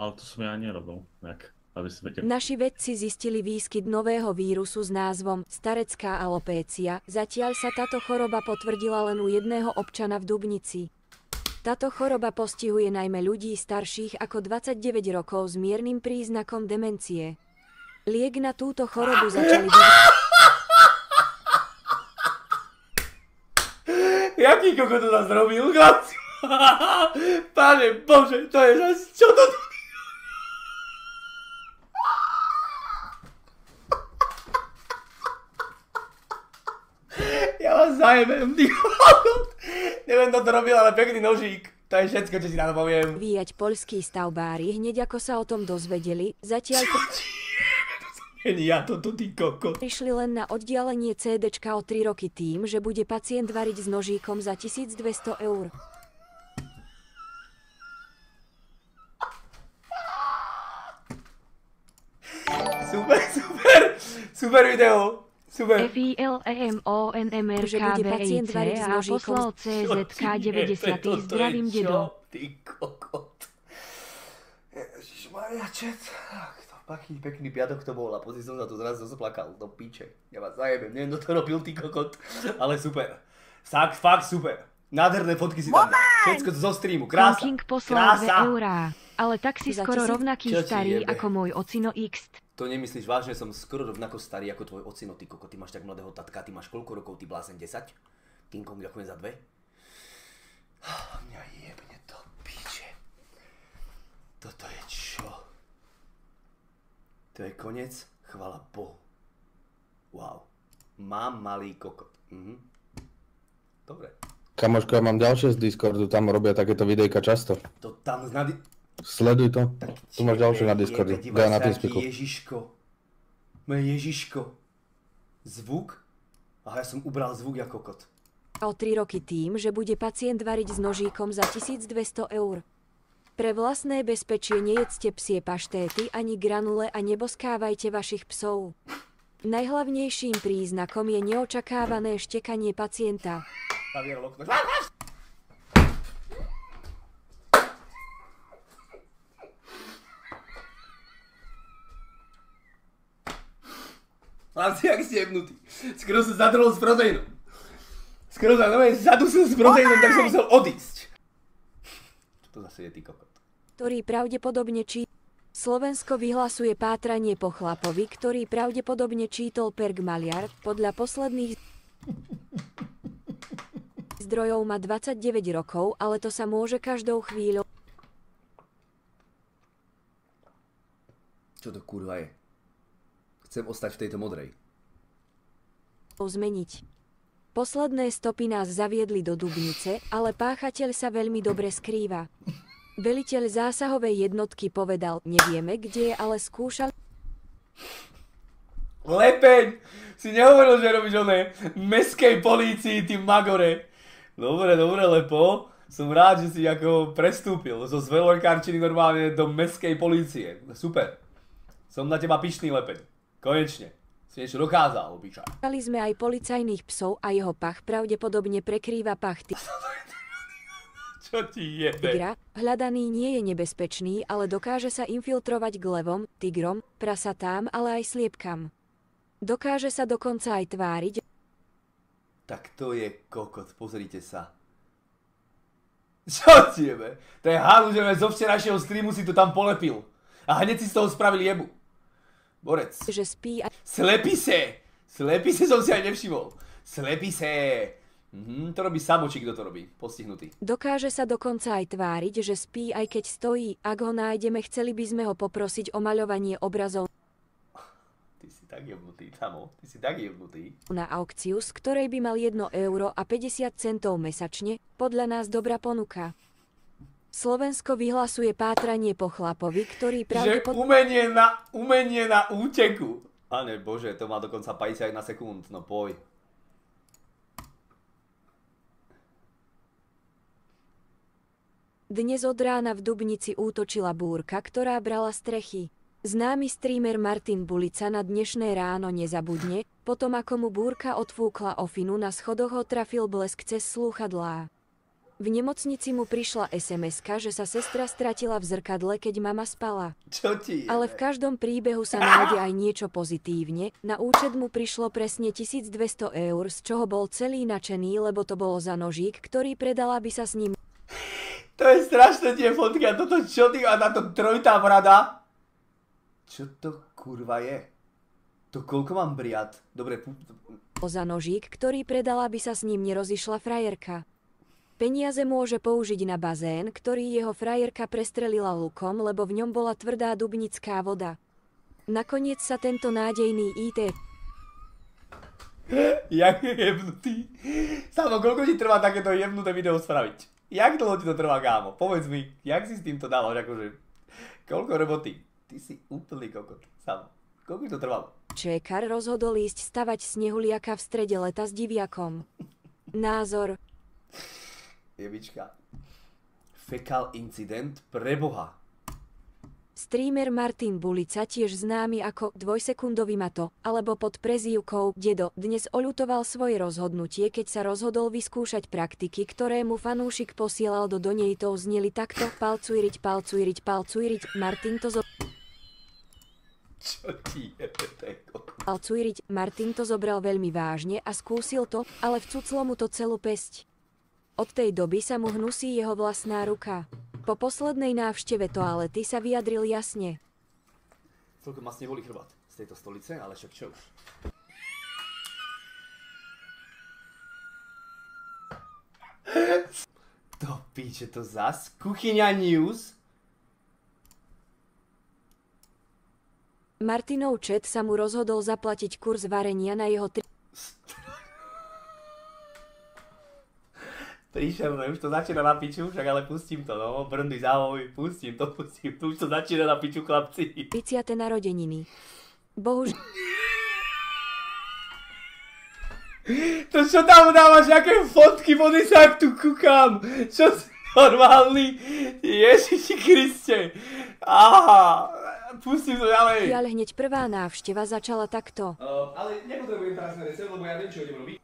Ale to som ja nerobil, nejak, aby si vedel. Naši vedci zistili výskyt nového vírusu s názvom starecká alopécia. Zatiaľ sa táto choroba potvrdila len u jedného občana v Dubnici. Táto choroba postihuje najmä ľudí starších ako 29 rokov s miernym príznakom demencie. Liek na túto chorobu začali Jaký kokot to zase robil? Pane Bože, to je zase... Čo to... Ja vás zajebem, ty kokot. Neviem, kto to robil, ale pekný nožík. To je všetko, čo si na to poviem. vyvíjať poľskí stavbári, hneď ako sa o tom dozvedeli, zatiaľ Není ja toto, ty kokot. prišli len na oddialenie CDčka o 3 roky tým, že bude pacient variť s nožíkom za 1200 eur. Super, super, super video. Super. Že bude pacient variť s FILEMONRKBIC a nožíkom. poslal CZK90. Zdravím, dedo. Ty kokot. Ježišmaria, čet. Aký pekný piatok to bol a pozri som sa tu zrazu zaplakal do píče. Ja vás zajebem, neviem, kto to robil, ty kokot. Ale super. Fakt super. Nádherné fotky si tam dal. Všetko zo streamu. Krása. King poslal 2 Krása. eurá. Ale tak si Za skoro 1000. rovnaký Čo ti starý jebe? ako môj ocino X. To nemyslíš vážne, som skoro rovnako starý ako tvoj ocino, ty kokot. Ty máš tak mladého tatka, ty máš koľko rokov, ty blázen 10? King Kong, ďakujem za 2. Mňa jebne to píče. Toto je čo? To je koniec? Chvala Bohu. Wow. Mám malý kokot. Dobre. Kamoško, ja mám ďalšie z Discordu, tam robia takéto videjka často. To tam znady... Sleduj to. Tu máš ďalšie na Discorde. Daj na Teamspeaku. Ježiško. Moje Ježiško. Zvuk? Aha, ja som ubral zvuk ako kokot. O 3 roky tým, že bude pacient variť s nožíkom za 1200 eur. Pre vlastné bezpečie nejedzte psie paštéty ani granule a neboskávajte vašich psov. Najhlavnejším príznakom je neočakávané štekanie pacienta. Zavieral okno. Chlapci, jak ste jebnutí. Skoro som zadrol s proteínom. Skoro sa zadusil s proteínom, tak som musel odísť. Čo to zase je, ty kokot? Ktorý pravdepodobne Slovensko vyhlasuje pátranie po chlapovi, ktorý pravdepodobne čítol Perk Maliar. Podľa posledných zdrojov má 29 rokov, ale to sa môže každou chvíľou Čo to kurva je? Chcem ostať v tejto modrej. zmeniť. Posledné stopy nás zaviedli do Dubnice, ale páchateľ sa veľmi dobre skrýva. Veliteľ zásahovej jednotky povedal, nevieme, kde je, ale skúšal. Lepeň! Si nehovoril, že robíš oné mestskej polícii, ty magore. Dobre, Lepo. Som rád, že si ako prestúpil zo zvelorkárčiny normálne do mestskej polície. Super. Som na teba pyšný, Lepeň. Konečne. Si niečo dokázal, obyčaj. Mali sme aj policajných psov a jeho pach pravdepodobne prekrýva pach Čo ti jebe? tigra. Hľadaný nie je nebezpečný, ale dokáže sa infiltrovať k levom, tigrom, prasatám, ale aj sliepkam. Dokáže sa dokonca aj tváriť, Tak to je kokot, pozrite sa. Čo ti jebe? To je halu, že zo včerajšieho streamu si to tam polepil. A hneď si z toho spravil jebu. Borec. že spí a Slepise! Slepise som si aj nevšimol. Slepise! To robí Samočík, kto to robí. Postihnutý. dokáže sa dokonca aj tváriť, že spí aj keď stojí. Ak ho nájdeme, chceli by sme ho poprosiť o maľovanie obrazov Ty si tak jebnutý, Tamo. Ty si tak jebnutý. na aukciu, z ktorej by mal 1 euro a 50 centov mesačne. Podľa nás dobrá ponuka. Slovensko vyhlasuje pátranie po chlapovi, ktorý Že umenie na úteku. Pane Bože, to má dokonca 50 na sekund. No poj. Dnes od rána v Dubnici útočila búrka, ktorá brala strechy. Známy streamer Martin Bulica na dnešné ráno nezabudne, potom ako mu búrka odfúkla ofinu, na schodoch ho trafil blesk cez slúchadlá. V nemocnici mu prišla SMS-ka, že sa sestra stratila v zrkadle, keď mama spala. Čo ti je? Ale v každom príbehu sa nájde aj niečo pozitívne. Na účet mu prišlo presne 1200 eur, z čoho bol celý nadšený, lebo to bolo za nožík, ktorý predal, aby sa s ním... To je strašné tie fotky a toto čo ty a táto trojitá brada? Čo to kurva je? To koľko mám briad? Dobre, za nožík, ktorý predal, aby sa s ním nerozišla frajerka. Peniaze môže použiť na bazén, ktorý jeho frajerka prestrelila lukom, lebo v ňom bola tvrdá dubnická voda. Nakoniec sa tento nádejný IT... Jak je jebnutý? Samo, koľko ti trvá takéto jebnuté video spraviť? Jak dlho ti to trvá, kámo? Povedz mi, jak si s týmto dával, akože... Koľko roboty? Ty si úplný kokot. Samo, koľko ti to trvalo? Čekar rozhodol ísť stavať snehuliaka v strede leta s diviakom. Názor... Jebička. Fekal incident preboha. Streamer Martin Bulica, tiež známy ako dvojsekundový Mato, alebo pod prezývkou Dedo, dnes oľutoval svoje rozhodnutie, keď sa rozhodol vyskúšať praktiky, ktoré mu fanúšik posielal do donejtov, zneli takto: palcujriť, palcujriť, palcujriť, Martin to Čo ti je, palcujriť, Martin to zobral veľmi vážne a skúsil to, ale vcuclo mu to celú pesť. Od tej doby sa mu hnusí jeho vlastná ruka. Po poslednej návšteve toalety sa vyjadril jasne. Celkom ma neboli chrbát z tejto stolice, ale však čo už. To píče to zas? Kuchyňa News? Martinov chat sa mu rozhodol zaplatiť kurz varenia na jeho Príšerné, už to začína na piču, však ale pustím to, no, brndy závoj, pustím to, už to začína na piču, chlapci. 30. narodeniny. Bohužiaľ... To čo tam dávaš, aké fotky, vody sa tu kúkam, čo si normálny, Ježiši Kriste, aha, pustím to ďalej. Ale hneď prvá návšteva začala takto. Ale nepotrebujem teraz na recept, lebo ja viem, čo idem robiť.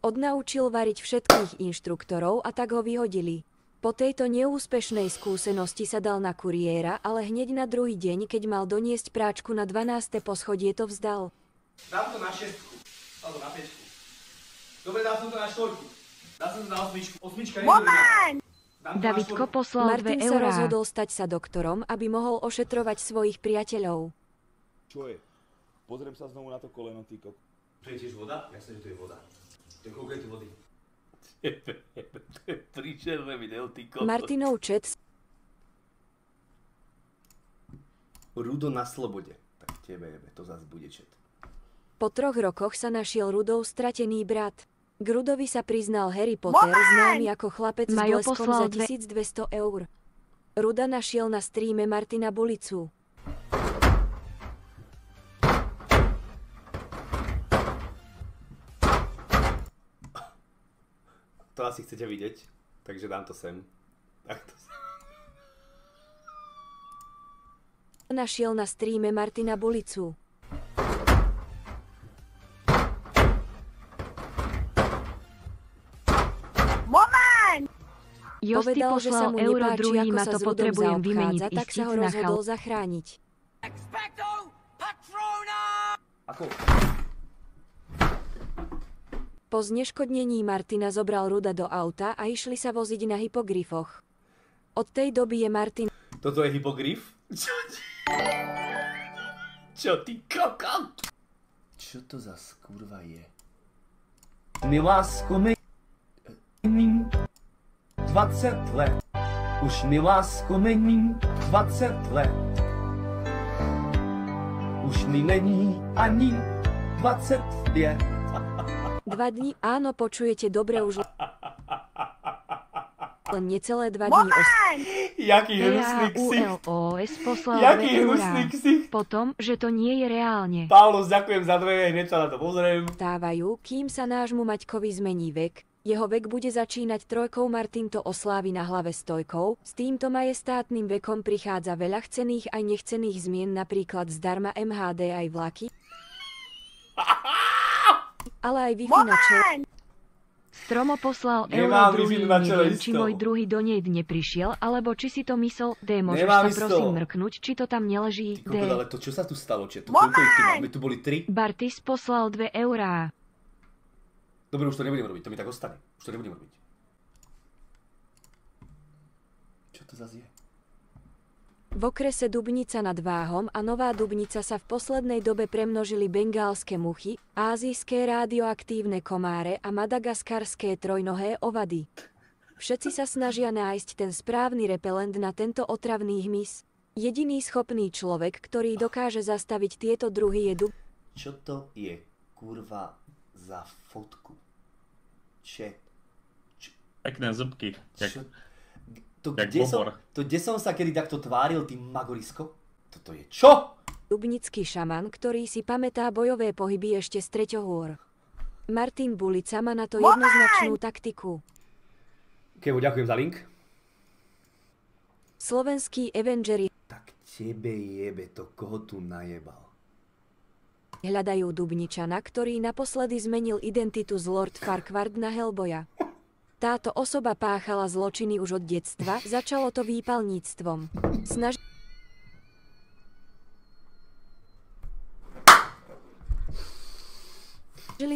Odnaučil variť všetkých inštruktorov a tak ho vyhodili. Po tejto neúspešnej skúsenosti sa dal na kuriéra, ale hneď na druhý deň, keď mal doniesť práčku na 12. poschodie, to vzdal. Dám to na 6, alebo na 5. Dobre, dám som to na 4. Dám som to na 8. 8 Moment! Davidko poslal 2 Martin sa eurá. rozhodol stať sa doktorom, aby mohol ošetrovať svojich priateľov. Čo je? Pozriem sa znovu na to koleno, ty kok. Tu je tiež voda? Jasne, že tu je voda. To je koľko je tu vody? To je príšerné video, ty kokos. Martinov chat Rudo na slobode. Tak tebe jebe, to zase bude čet. Po 3 rokoch sa našiel Rudov stratený brat. K Rudovi sa priznal Harry Potter, známy ako chlapec s Majo bleskom poslal za 1200 eur. Ruda našiel na streame Martina Bulicu. To asi chcete vidieť, takže dám to sem. Takto sem. Našiel na streame Martina Bulicu. Josti Povedal, že sa poslal mu euro, nepáči, druhý ako ma sa to s Rudom potrebujem vymeniť, zaobchádza, tak sa ho ísť na rozhodol zachrániť. Ako? Po zneškodnení Martina zobral Ruda do auta a išli sa voziť na hypogryfoch. Od tej doby je Martin... Toto je hypogryf? Čo ty kokot? Čo to za skurva je? Milásko, mením 20 let. Už milásko, mením 20 let. Už mi není ani 25. 2 dní, áno, počujete dobre, už len necelé 2 dní Jaký hnusný ksicht. EAULOS poslal Jaký 2 eurá. hnusný ksicht. Potom, že to nie je reálne. Paulus, ďakujem za 2, hneď sa na to pozriem. stávajú, kým sa nášmu Maťkovi zmení vek. Jeho vek bude začínať 3, Martin to oslávi na hlave 100. S týmto majestátnym vekom prichádza veľa chcených aj nechcených zmien, napríklad zdarma MHD aj vlaky, ale aj Wi-Fi na čele. Stromo poslal Nemám euro druhý, Wi-Fi na čele neviem, či isto. môj druhý do nej neprišiel, alebo či si to myslel, D, môžeš Nemám sa isto. prosím mrknúť, či to tam neleží, Ty kokos, D. ale to čo sa tu stalo, čet? Koľko ich tu máme? Tu boli 3? Bartis poslal 2 eurá. Dobre, už to nebudem robiť, to mi tak ostane. Už to nebudem robiť. Čo to zase je? V okrese Dubnica nad Váhom a Nová Dubnica sa v poslednej dobe premnožili bengálske muchy, ázijské radioaktívne komáre a madagaskarské trojnohé ovady. Všetci sa snažia nájsť ten správny repelent na tento otravný hmyz. Jediný schopný človek, ktorý dokáže zastaviť tieto druhy je Čo to je, kurva, za fotku? Pekné zubky. Čo? jak bobor. Kde som sa kedy takto tváril, tým magorisko? Toto je čo? dubnický šaman, ktorý si pamätá bojové pohyby ešte z Treťohôr. Martin Bulica má na to jednoznačnú taktiku. Kevo, ďakujem za link. Slovenskí Avengeri Tak tebe jebe to, koho tu najebal. hľadajú Dubničana, ktorý naposledy zmenil identitu z Lord Farquaad na Hellboya. Táto osoba páchala zločiny už od detstva, začalo to výpalníctvom. Snažili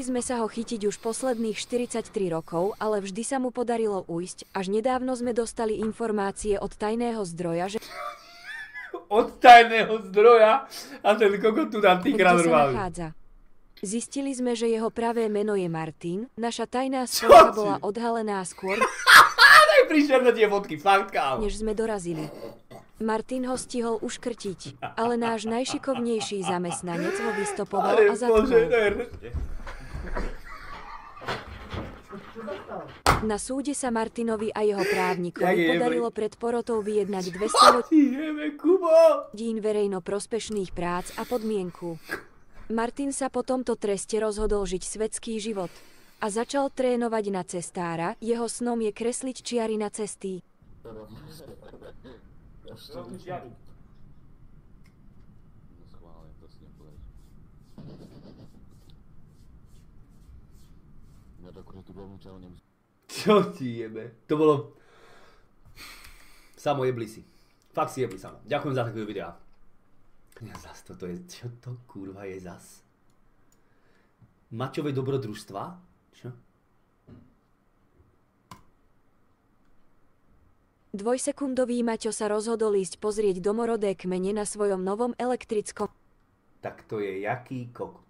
sme sa ho chytiť už posledných 43 rokov, ale vždy sa mu podarilo ujsť, až nedávno sme dostali informácie od tajného zdroja, že Od tajného zdroja a ten kokot tu nám týkrát kde sa normálne. nachádza. Zistili sme, že jeho pravé meno je Martin, naša tajná spojka bola odhalená skôr, Aj prišiel na tie fotky, fakt kámo. než sme dorazili. Martin ho stihol uškrtiť, ale náš najšikovnejší zamestnanec ho vystopoval a zatknul. Na súde sa Martinovi a jeho právnikovi podarilo pred porotou vyjednať 200 hodín verejnoprospešných prác a podmienku. Martin sa po tomto treste rozhodol žiť svetský život a začal trénovať na cestára, jeho snom je kresliť čiary na cesty. Čo ti jebe? To bolo... Samo jebli si. Fakt si jebli samo. Ďakujem za takové videá. Ja zas toto je... Čo to kurva je zas? Mačové dobrodružstva? Čo? Dvojsekundový Maťo sa rozhodol ísť pozrieť domorodé kmene na svojom novom elektrickom. Tak to je jaký kokot?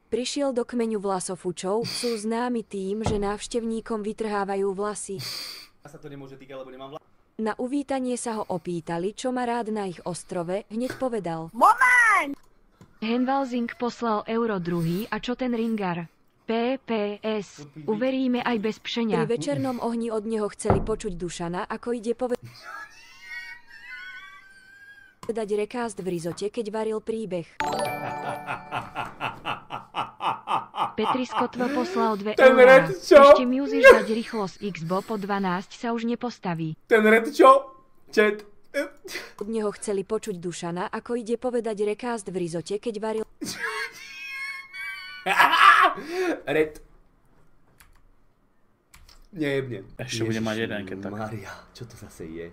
Prišiel do kmeňu vlasofučov, sú známi tým, že návštevníkom vytrhávajú vlasy. A sa to nemôže týkať, lebo nemám Na uvítanie sa ho opýtali, čo má rád na ich ostrove, hneď povedal. Henvalzing poslal euro druhý a čo ten ringar? PPS. Uveríme aj bez Pri pšenia. večernom ohni od neho chceli počuť Dušana, ako ide povedať rekást v rizote, keď varil príbeh. Petri Skotva poslal 2 Ten eurá. red čo? Ešte musíš dať rýchlosť XBO po 12 sa už nepostaví. Ten red čo? Chat. Od neho chceli počuť Dušana, ako ide povedať rekást v rizote, keď varil Red. Nejebne. Ešte bude mať jeden, keď tak. Maria, čo to zase je?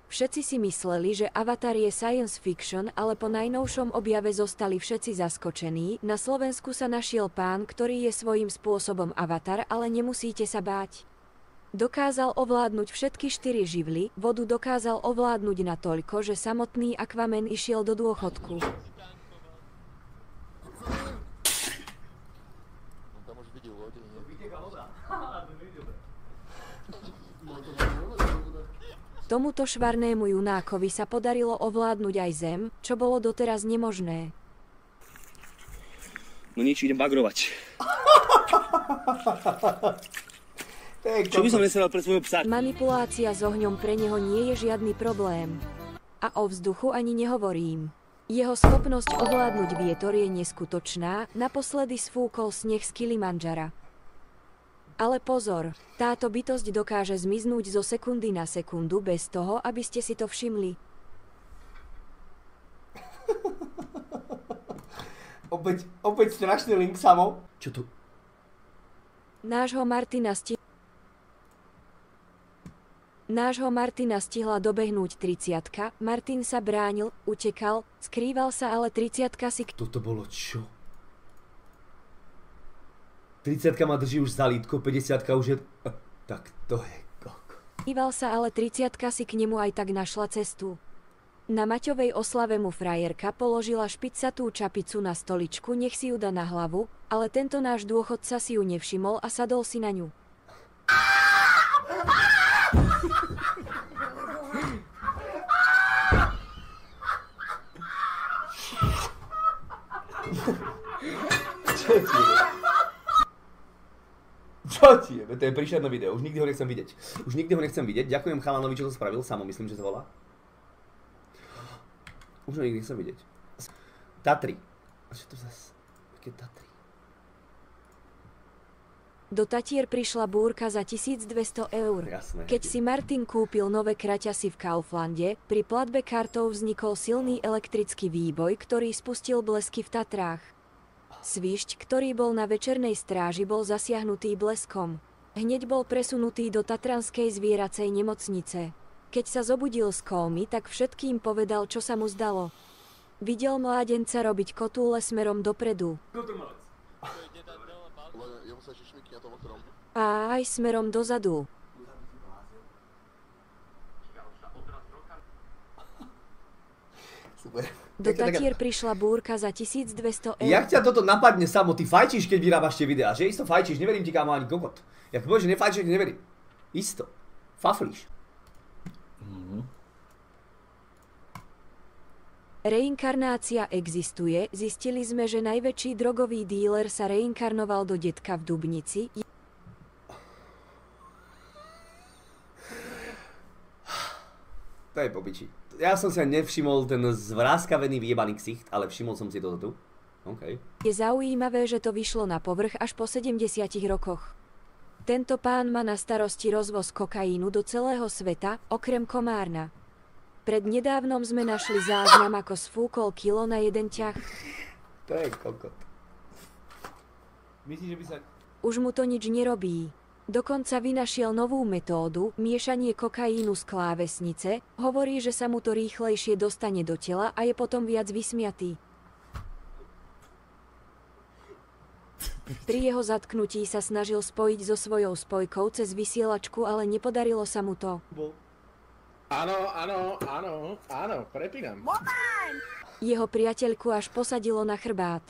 Všetci si mysleli, že Avatar je science fiction, ale po najnovšom objave zostali všetci zaskočení. Na Slovensku sa našiel pán, ktorý je svojím spôsobom Avatar, ale nemusíte sa báť. Dokázal ovládnuť všetky 4 živly, vodu dokázal ovládnuť natoľko, že samotný Aquaman išiel do dôchodku. Tomuto švarnému junákovi sa podarilo ovládnuť aj Zem, čo bolo doteraz nemožné. No nič, idem bagrovať. Čo by som nesedal pre svojho psa? Manipulácia s ohňom pre neho nie je žiadny problém. A o vzduchu ani nehovorím. Jeho schopnosť ovládnuť vietor je neskutočná, naposledy sfúkol sneh z Kilimanžara. Ale pozor, táto bytosť dokáže zmiznúť zo sekundy na sekundu bez toho, aby ste si to všimli. Opäť strašný link samo. Čo tu? Nášho Martina stihla dobehnúť 30-ka, Martin sa bránil, utekal, skrýval sa, ale 30-ka si... Toto bolo čo? 30-ka ma drží už za lítko, 50-ka už je... Tak to je koko. Skrýval sa, ale 30-ka si k nemu aj tak našla cestu. Na Maťovej oslave mu frajerka položila špicatú čapicu na stoličku, nech si ju dá na hlavu, ale tento náš dôchodca si ju nevšimol a sadol si na ňu. Čo ti je? To je príšerné video, už nikdy ho nechcem vidieť. Ďakujem chalanovi, čo to spravil, Samo myslím, že to volá. Už ho nikdy nechcem vidieť. Tatry. A čo to zase? Aké Tatry? Do Tatier prišla búrka za 1200 eur. Jasné. Keď si Martin kúpil nové kraťasy v Kauflande, pri platbe kartou vznikol silný elektrický výboj, ktorý spustil blesky v Tatrách. Svišť, ktorý bol na večernej stráži, bol zasiahnutý bleskom. Hneď bol presunutý do Tatranskej zvieracej nemocnice. Keď sa zobudil z kómy, tak všetkým povedal, čo sa mu zdalo. Videl mládenca robiť kotúle smerom dopredu. A aj smerom dozadu. Super. Do Tatier prišla búrka za 1200 eur. Jak ťa toto napadne, Samo? Ty fajčíš, keď vyrábaš tie videá, že? Isto fajčíš, neverím ti, kámo, ani kokot. Jak povieš, že nefajčíš, neverím. Isto. Faflíš. Reinkarnácia existuje, zistili sme, že najväčší drogový díler sa reinkarnoval do detka v Dubnici. To je popiči. Ja som si nevšimol ten zvráskavený vyjebaný ksicht, ale všimol som si toto tu. OK. Je zaujímavé, že to vyšlo na povrch až po 70 rokoch. Tento pán má na starosti rozvoz kokainu do celého sveta, okrem Komárna. Pred nedávnom sme našli záznam, ako sfúkol kilo na jeden ťah. To je kokot. Myslíš, že by sa... Už mu to nič nerobí. Dokonca vynašiel novú metódu, miešanie kokaínu z klávesnice, hovorí, že sa mu to rýchlejšie dostane do tela a je potom viac vysmiatý. Pri jeho zatknutí sa snažil spojiť so svojou spojkou cez vysielačku, ale nepodarilo sa mu to. Áno, prepínam. Jeho priateľku až posadilo na chrbát.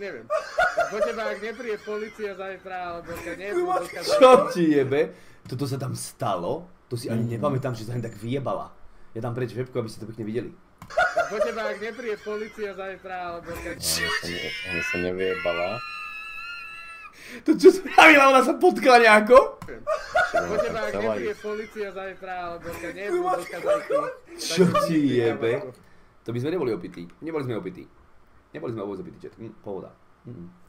Neviem. Po teba, ak nepríde policia zajtra, alebo keď nebudú dokázať... Čo ti jebe? Toto sa tam stalo? To si ani nepamätám, že sa len tak vyjebala. Ja dám preč webku, aby ste to pekne videli. Po teba, ak nepríde policia zajtra, alebo keď... Ona sa nevyjebala. To čo spravila? Ona sa potkla nejako? Po teba, ak nepríde policia zajtra, alebo keď nebudú dokázať... Čo ti jebe? To by sme neboli opití. Neboli sme opití. Neboli sme vôbec opití, čet. Pohoda.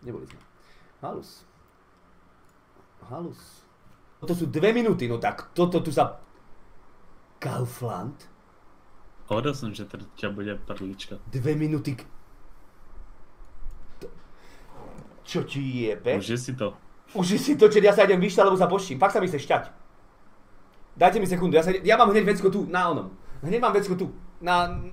Neboli sme. Halus. To sú 2 minúty, no tak toto tu sa... Kaufland? Hovoril som, že ťa bude perlička. 2 minúty... Čo ti jebe? Uži si to. Uži si to, čet, ja sa idem vyšťať, lebo sa poštím. Fakt sa mi chce šťať. Dajte mi sekundu, ja mám hneď vecko tu, na onom. Hneď mám vecko tu.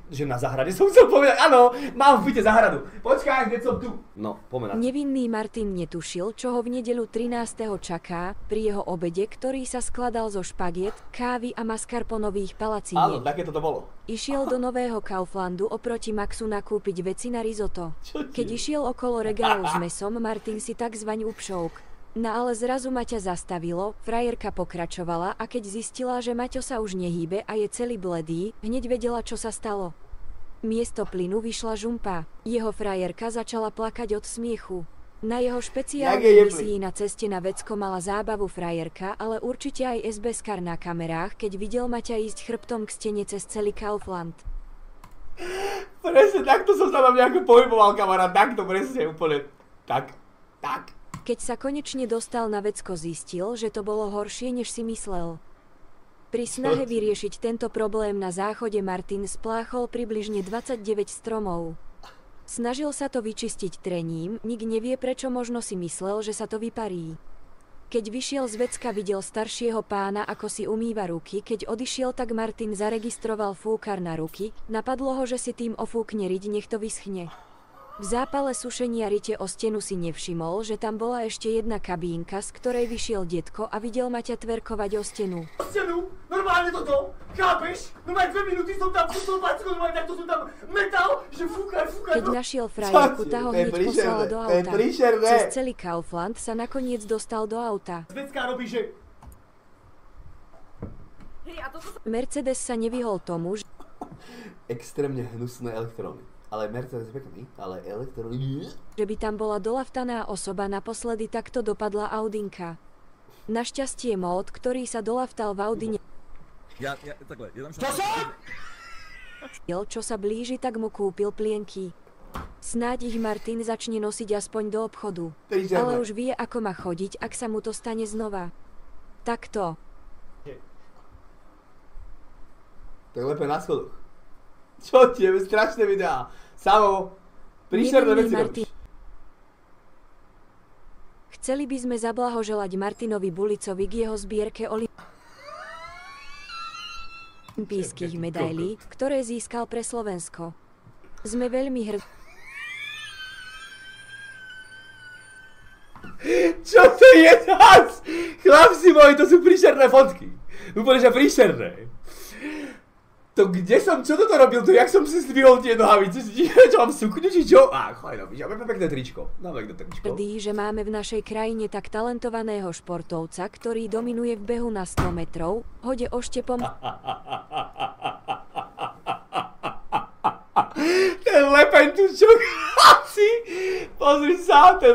Že na zahrade som chcel povedať, áno, mám v byte zahradu. Počkaj, hneď som tu. No, poďme na to. Nevinný Martin netušil, čo ho v nedeľu 13. čaká pri jeho obede, ktorý sa skladal zo špagiet, kávy a mascarponových palaciniek. Áno, také toto bolo. Išiel do nového Kauflandu oproti Maxu nakúpiť veci na risotto. Keď išiel okolo regálu s mesom, Martin si tak zvaň upšouk. No ale zrazu Maťa zastavilo, frajerka pokračovala a keď zistila, že Maťo sa už nehýbe a je celý bledý, hneď vedela, čo sa stalo. Miesto plynu vyšla žumpa. Jeho frajerka začala plakať od smiechu. Na jeho špeciálnej misii na ceste na vecko mala zábavu frajerka, ale určite aj SBS-kar na kamerách, keď videl Maťa ísť chrbtom k stene cez celý Kaufland. Presne, takto som sa vám nejako pohyboval, kamarát, takto presne, úplne, tak. Keď sa konečne dostal na vecko, zistil, že to bolo horšie, než si myslel. Pri snahe vyriešiť tento problém na záchode Martin spláchol približne 29 stromov. Snažil sa to vyčistiť trením, nik nevie prečo, možno si myslel, že sa to vyparí. Keď vyšiel z vecka, videl staršieho pána, ako si umýva ruky, keď odišiel, tak Martin zaregistroval fúkar na ruky, napadlo ho, že si tým ofúkne riť, nech to vyschne. V zápale sušenia rite o stenu si nevšimol, že tam bola ešte jedna kabínka, z ktorej vyšiel detko a videl Maťa tverkovať o stenu. Stenu? Normálne toto? Chápeš? Normálne 2 minúty som tam pustil packu, normálne takto som tam metal, že fúkaj. Keď našiel frajerku, tá ho hneď poslala do auta. Cez celý Kaufland sa nakoniec dostal do auta. Zvecká robí, že... Mercedes sa nevyhol tomu, že... Extrémne hnusné elektróny. Ale Mercedes pekný, ale elektróny... Že by tam bola dolaftaná osoba, naposledy takto dopadla Audinka. Našťastie mód, ktorý sa dolaftal v Audine... Čo sa blíži, tak mu kúpil plienky. Snáď ich Martin začne nosiť aspoň do obchodu. Ale už vie, ako má chodiť, ak sa mu to stane znova. Takto. To je lepe na schodoch. Čo ti je strašné videá? Samo, príšerné veci robíš. Chceli by sme zablahoželať Martinovi Bulicovi k jeho zbierke olympijských medailí, ktoré získal pre Slovensko. Sme veľmi hrdí. Čo to je zás? Chlapci moji, to sú príšerné fotky. Úplne, že príšerné. To kde som, čo toto robil, to jak som si zdvihol tie nohavice, čo mám sukňu, či čo? Chojno, ja mám pekné tričko, Hrdí, že máme v našej krajine tak talentovaného športovca, ktorý dominuje v behu na 100 metrov, hode oštepom. Ten lepeň tu čo, chlapci, pozri sa, ten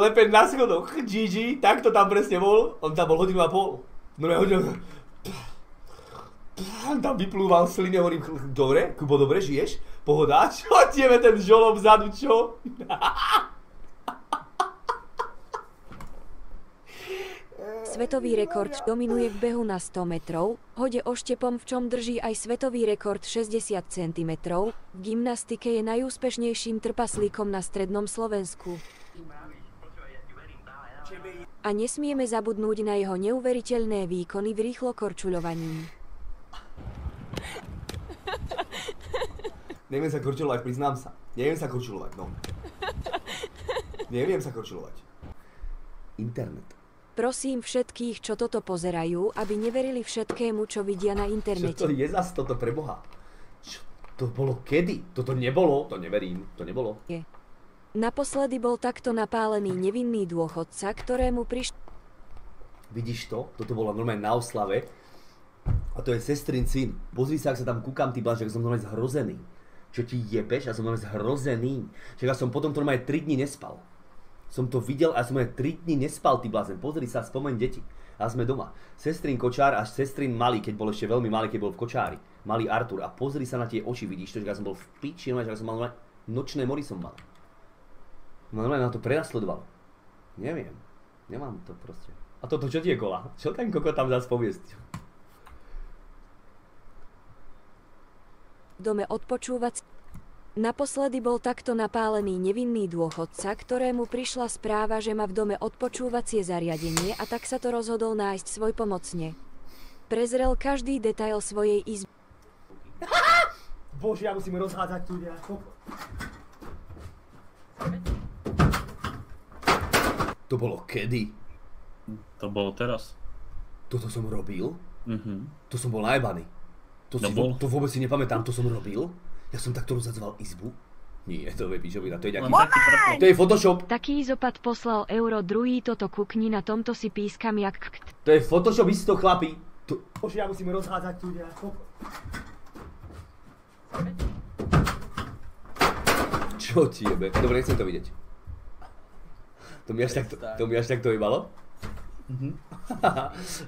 lepeň na schodoch, Gigi, tak to tam presne bol, on tam bol hodinu a pol, tam vyplúval sliny, hovorím, dobre, Kubo, dobre, žiješ? Pohoda? Čo tieme ten žolob vzadu, čo? Svetový rekord dominuje v behu na 100 metrov, hode oštepom, v čom drží aj svetový rekord 60 cm, v gymnastike je najúspešnejším trpaslíkom na strednom Slovensku. A nesmieme zabudnúť na jeho neuveriteľné výkony v rýchlokorčuľovaní. Neviem sa korčulovať, priznám sa. Neviem sa korčulovať, no. Neviem sa korčulovať. Internet. Prosím všetkých, čo toto pozerajú, aby neverili všetkému, čo vidia na internete. Čo to je zas toto pre Boha? Čo to bolo kedy? Toto nebolo, to neverím, to nebolo. Naposledy bol takto napálený nevinný dôchodca, ktorému prišlo... Vidíš to? Toto bolo normálne na oslave. A to je sestrin syn. Pozri sa, ak sa tam kúkam, ty bláš, ak som normálne zhrozený. Čo ti jebeš? Ja som normálne zhrozený. Však ja som potom to normálne 3 dní nespal. Som to videl a ja som normálne 3 dní nespal, ty blázen. Pozri sa, spomeň deti. A sme doma. Sestrin kočár až sestrin malý, keď bol ešte veľmi malý, keď bol v kočári. Malý Artur. A pozri sa na tie oči, vidíš to, že ja som bol v piči, že ja som mal normálne nočné mory som mal. Normálne na to prenasledovalo. Neviem. Nemám to proste. A toto čo ti je kola? Čo ten koko tam zás poviesť? Dome odpočúvať. Naposledy bol takto napálený nevinný dôchodca, ktorému prišla správa, že má v dome odpočúvacie zariadenie a tak sa to rozhodol nájsť svojpomocne. Prezrel každý detail svojej izby. Bože, ja musím rozhádzať tu nejako. To bolo kedy? To bolo teraz. Toto som robil? To som bol najebaný. To vôbec si nepamätám, to som robil? Ja som takto rozhadzoval izbu? Nie, to je pičovina, to je nejaký... To je Photoshop! Taký zopat poslal euro druhý, toto kukni, na tomto si pískam jak kt. To je Photoshop isto, chlapi! Bože, ja musím rozhádzať tu nejako. Čo ti jebe? Dobre, nechcem to vidieť. To mi až takto jebalo?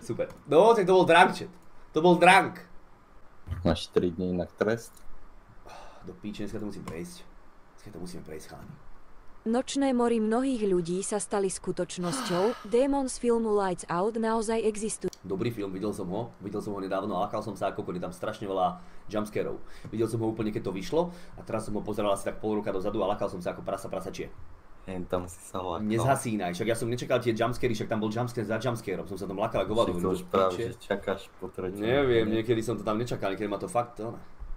Super. No, tak to bol drunkchat. To bol drunk. Máš 3 dní inak trest? Do píče, dneska to musím prejsť. Dneska to musíme prejsť, chalani. Nočné mory mnohých ľudí sa stali skutočnosťou, démon z filmu Lights Out naozaj existuje. Dobrý film, videl som ho nedávno a lakal som sa ako je tam strašne veľa jumpscarov. Videl som ho úplne, keď to vyšlo a teraz som ho pozeral asi tak pol roka dozadu a lakal som sa ako prasačie. Tam si sa lakal. Nezhasínaj, však ja som nečakal tie jumpscary, však tam bol jumpscare za jumpscarom, som sa tam lakal ako hovado. Si to už práve, že čakáš po tretie. Neviem, niekedy som to tam nečakal, niekedy ma to fakt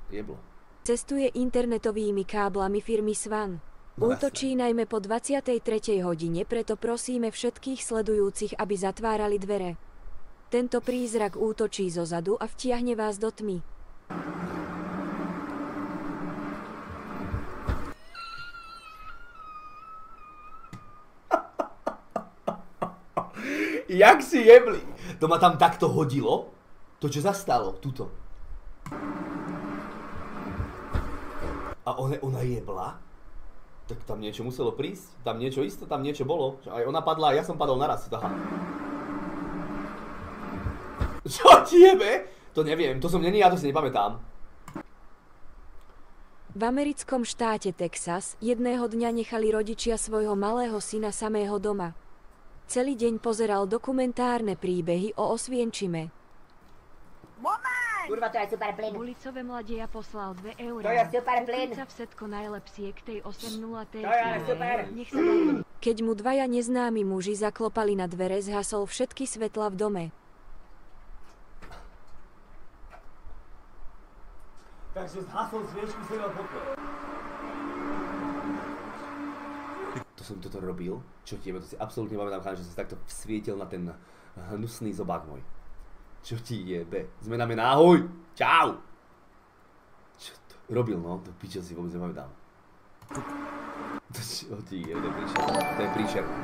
jeblo. Cestuje internetovými káblami firmy Swan. Útočí najmä po 23. hodine, preto prosíme všetkých sledujúcich, aby zatvárali dvere. Tento prízrak útočí zozadu a vtiahne vás do tmy. Jak si jebli? To ma tam takto hodilo? To čo zastalo? Tuto. A ona jebla? Tak tam niečo muselo prísť, tam niečo isto, tam niečo bolo. Aj ona padla a ja som padol naraz. Aha. Čo ti jebe? To neviem, to som není, ja to si nepamätám. V americkom štáte Texas jedného dňa nechali rodičia svojho malého syna samého doma. Celý deň pozeral dokumentárne príbehy o Osvienčime. Kurva, to je super plyn. Ulicové mladia poslal 2 €. To je super plyn. Sa všetko najlepšie k tej 8.0 To je super. Nech sa darí. Keď mu dvaja neznámi muži zaklopali na dvere, zhasol všetky svetla v dome. Takže zhasol sviečku svetla v pokoj. To som toto robil? Čo ti jebe, to si absolútne pamätám, že som si takto svietil na ten hnusný zobák môj. Čo ti jebe? Zmena mená, ahoj! Čau! Čo to robil, no? To pičo si vôbec nepamätám. Čo ti jebe, to je príšerné.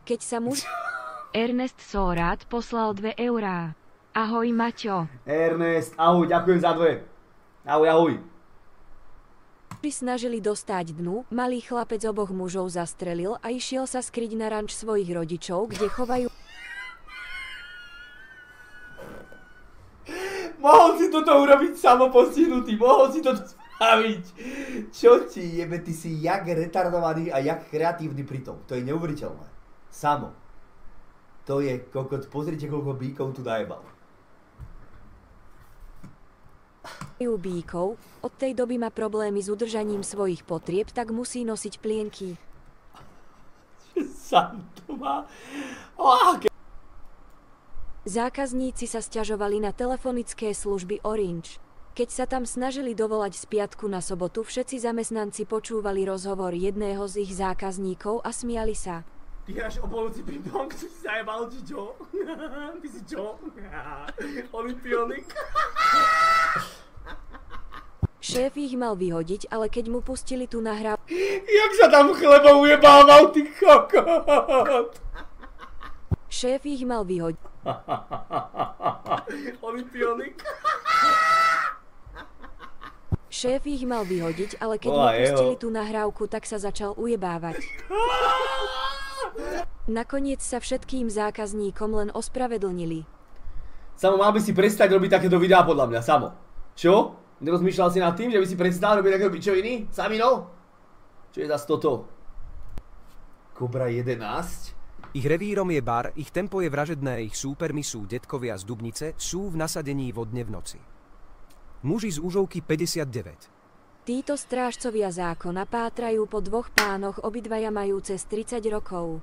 Keď sa muž... Ernest Sórát poslal 2 €. Ahoj, Maťo. Ernest, ahoj, ďakujem za 2. Ahoj, ahoj. Snažili dostať dnu, malý chlapec oboch mužov zastrelil a išiel sa skryť na ranč svojich rodičov, kde chovajú... Mohol si toto urobiť samopostihnutý, mohol si toto spraviť. Čo ti jebe, ty si jak retardovaný a jak kreatívny pri tom. To je neuveriteľné. Samo. To je kokot, pozrite koľko bíkov tu najebal. Bíkov, od tej doby má problémy s udržaním svojich potrieb, tak musí nosiť plienky. Sám to má... Zákazníci sa sťažovali na telefonické služby Orange. Keď sa tam snažili dovolať z piatku na sobotu, všetci zamestnanci počúvali rozhovor jedného z ich zákazníkov a smiali sa. Ty hráš o polnoci ping-pong, ty si zajebal, či čo? Ty si čo? Olympionik? Šéf ich mal vyhodiť, ale keď mu pustili tú nahrávku... Jak sa tam chleba ujebával, ty kokot? Šéf ich mal vyhodiť. Olympionik? Šéf ich mal vyhodiť, ale keď mu pustili tú nahrávku, tak sa začal ujebávať. Nakoniec sa všetkým zákazníkom len ospravedlnili. Samo, mal by si prestať robiť takéto videá podľa mňa, Samo. Čo? Nerozmýšľal si nad tým, že by si prestal robiť takéto pičo iný? Samino? Čo je zas toto? Kobra 11? Ich revírom je bar, ich tempo je vražedné, ich súpermi sú detkovia z Dubnice, sú v nasadení vodne v noci. Muži z Užovky 59. Títo strážcovia zákona pátrajú po 2 pánoch, obidvaja majú cez 30 rokov.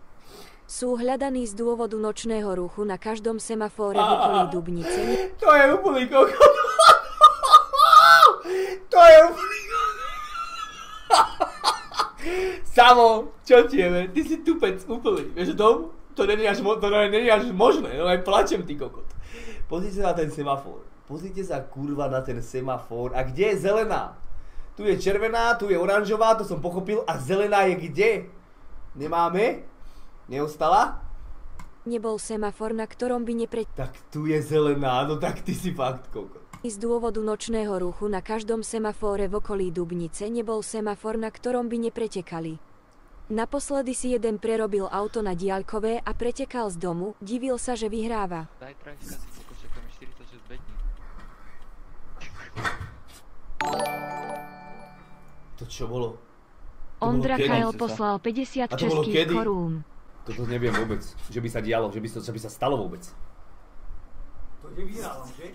Sú hľadaní z dôvodu nočného ruchu na každom semafóre v okolí Dubnice. To je úplný kokot. To je úplný kokot. Samo, čo ti je, ty si tupec úplný, vieš to? To není až možné, no aj plačem, ty kokot. Pozrite sa na ten semafor, pozrite sa kurva na ten semafor, a kde je zelená? Tu je červená, tu je oranžová, to som pochopil, a zelená je kde? Nemáme? Neostala? Nebol semafor, na ktorom by Tak tu je zelená, no tak ty si fakt kokot. Z dôvodu nočného ruchu na každom semafóre v okolí Dubnice nebol semafor, na ktorom by nepretekali. Naposledy si jeden prerobil auto na diaľkové a pretekal z domu, divil sa, že vyhráva. To čo bolo? Ondra kedy? Kyle poslal 50 A to bolo českých kedy? korún. Toto neviem vôbec, že by sa dialo, že by sa stalo vôbec. To nevyhrávam, že?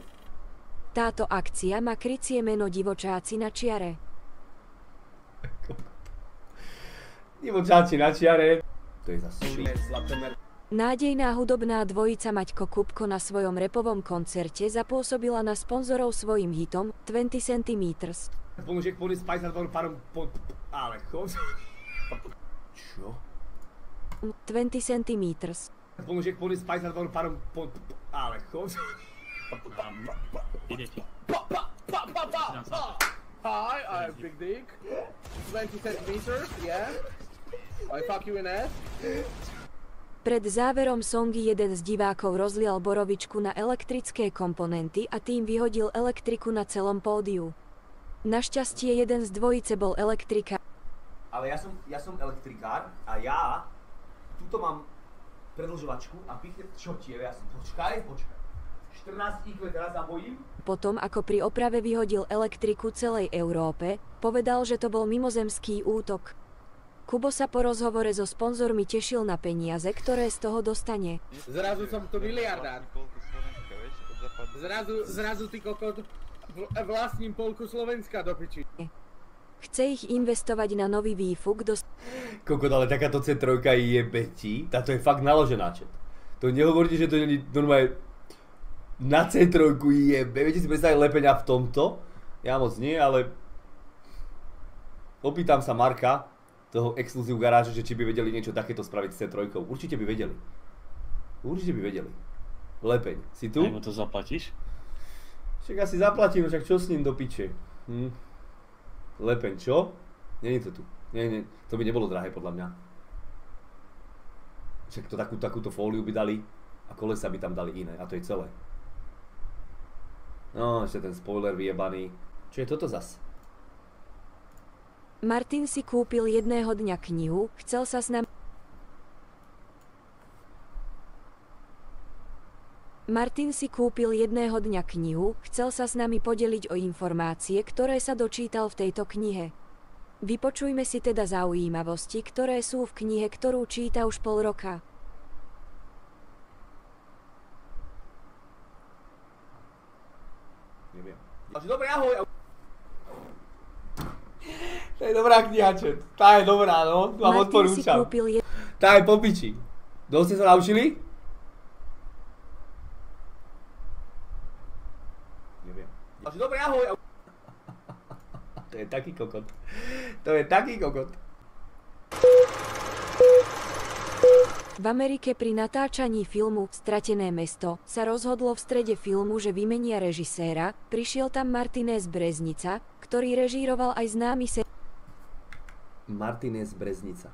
Táto akcia má krycie meno Divočáci na čiare. Divočáci na čiare. To je zase šli. Nádejná hudobná dvojica Maťko Kupko na svojom repovom koncerte zapôsobila na sponzorov svojim hitom 20 cm. Pomôžek pôjde spájsať vám parom... Ale chod... Čo? 20 cm. Pomôžek pôjde spájsať vám parom... Ale chod... Hi, I have big dick. 20 centimeters, yeah. I fuck you in ass. Pred záverom songy jeden z divákov rozlial borovičku na elektrické komponenty a tým vyhodil elektriku na celom pódiu. Našťastie jeden z dvojice bol elektrika. Ale ja som elektrikár a ja tuto mám predĺžovačku a pichne... Čo tiebe, ja som... Počkaj. 14 IQ teraz zabojím. Potom, ako pri oprave vyhodil elektriku celej Európe, povedal, že to bol mimozemský útok. Kubo sa po rozhovore so sponzormi tešil na peniaze, ktoré z toho dostane. Zrazu som tu miliardár. Zrazu ty kokot vlastním polku Slovenska do piči. Chce ich investovať na nový výfuk do... Kokot, ale takáto C3 je betí. Táto je fakt naložená, čet. To nehovoríte, že to nie je normálne... Na C3 jebe. Viete si predstaviť lepenia v tomto? Ja moc nie, ale... Opýtam sa Marka, toho exkluzívu garáže, že či by vedeli niečo takéto spraviť s C3. Určite by vedeli. Lepeň. Si tu? Aj mu to zaplatíš? Však asi zaplatím, však čo s ním do piče? Lepeň, čo? Není to tu. Nie, to by nebolo drahé podľa mňa. Však to takúto fóliu by dali a kolesa by tam dali iné a to je celé. No, ešte ten spoiler vyjebaný. Čo je toto zas? Martin si kúpil jedného dňa knihu, chcel sa s nami... podeliť o informácie, ktoré sa dočítal v tejto knihe. Vypočujme si teda zaujímavosti, ktoré sú v knihe, ktorú číta už pol roka. Neviem. Dobre, ahoj. To je dobrá kniha, čet. Tá je dobrá, no. Vám odporúčam. Tá je po piči. Dosť ste sa naučili? Neviem. Dobre, ahoj. To je taký kokot. V Amerike pri natáčaní filmu Stratené mesto sa rozhodlo v strede filmu, že vymenia režiséra. Prišiel tam Martinez Breznica, ktorý režíroval aj známy Martinez Breznica.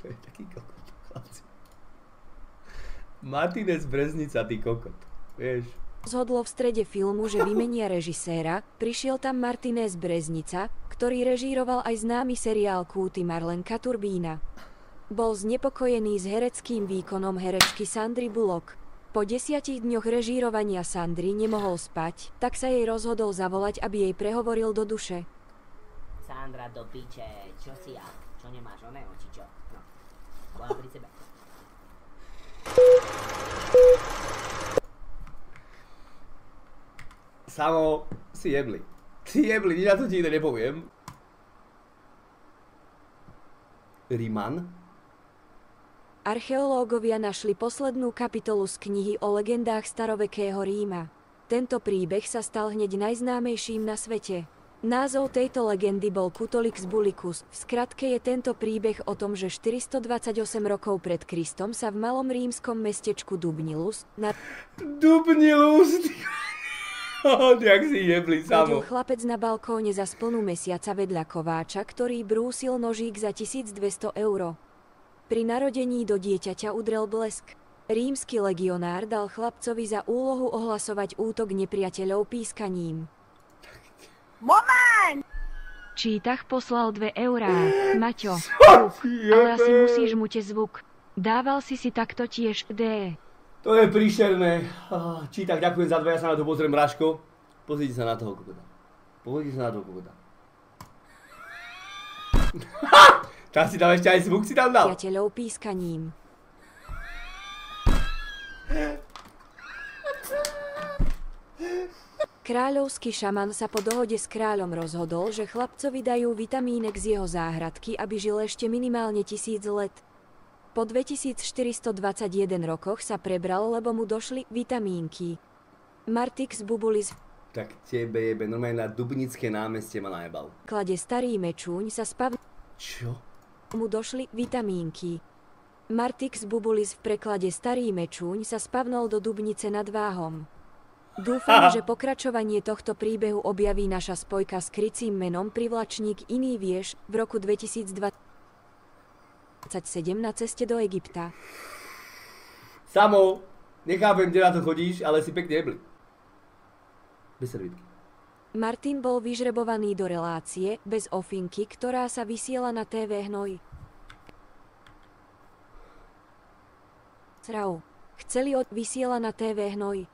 To je taký kokot, chlapci. Martinez Breznica, ty kokot. Vieš. Rozhodlo v strede filmu, že vymenia režiséra. Prišiel tam Martinez Breznica, ktorý režíroval aj známy seriál Kúty Marlenka Turbína. Bol znepokojený s hereckým výkonom herečky Sandry Bullock. Po 10 dňoch režírovania Sandry nemohol spať, tak sa jej rozhodol zavolať, aby jej prehovoril do duše. Sandra, do piče, čo si ja? Čo nemáš oného, či čo? No, bola pri sebe. Samo, si jebli, nič na to ti iné nepoviem. Riman? Archeológovia našli poslednú kapitolu z knihy o legendách starovekého Ríma. Tento príbeh sa stal hneď najznámejším na svete. Názov tejto legendy bol Cutolix Bullicus. V skratke je tento príbeh o tom, že 428 rokov pred Kristom sa v malom rímskom mestečku Dubnilus Jak si jebli, Samo. Chlapec na balkóne za splnú mesiaca vedľa kováča, ktorý brúsil nožík za 1200 €. Pri narodení do dieťaťa udrel blesk. Rímsky legionár dal chlapcovi za úlohu ohlasovať útok nepriateľov pískaním. Moment! Čítach poslal 2 €. Maťo, ale asi musíš mute zvuk. Dával si takto tiež D. To je príšerné. Čítach, ďakujem za 2, ja sa na to pozriem, Mráško. Pozrite sa na toho kokota. Tam si tam ešte aj zvuk si tam dal. Priateľov pískaním. Kráľovský šaman sa po dohode s kráľom rozhodol, že chlapcovi dajú vitamínek z jeho záhradky, aby žil ešte minimálne 1000 let. Po 2421 rokoch sa prebral, lebo mu došli vitamínky. Martix Bubulis Tak tebe jebe, normálne na Dubnické námestie ma najebal. v klade Starý Mečúň sa Čo? mu došli vitamínky. Martix Bubulis v preklade Starý Mečúň sa spavnol do Dubnice nad Váhom. Dúfam, že pokračovanie tohto príbehu objaví naša spojka s krycím menom Privlačník Iný vieš v roku 2027 na ceste do Egypta. Samo, nechápem, kde na to chodíš, ale si pekne jebli. Bez servítky. Martin bol vyžrebovaný do relácie bez ofinky, ktorá sa vysiela na TV Hnoj. Srau. Chceli vysiela na TV Hnoj.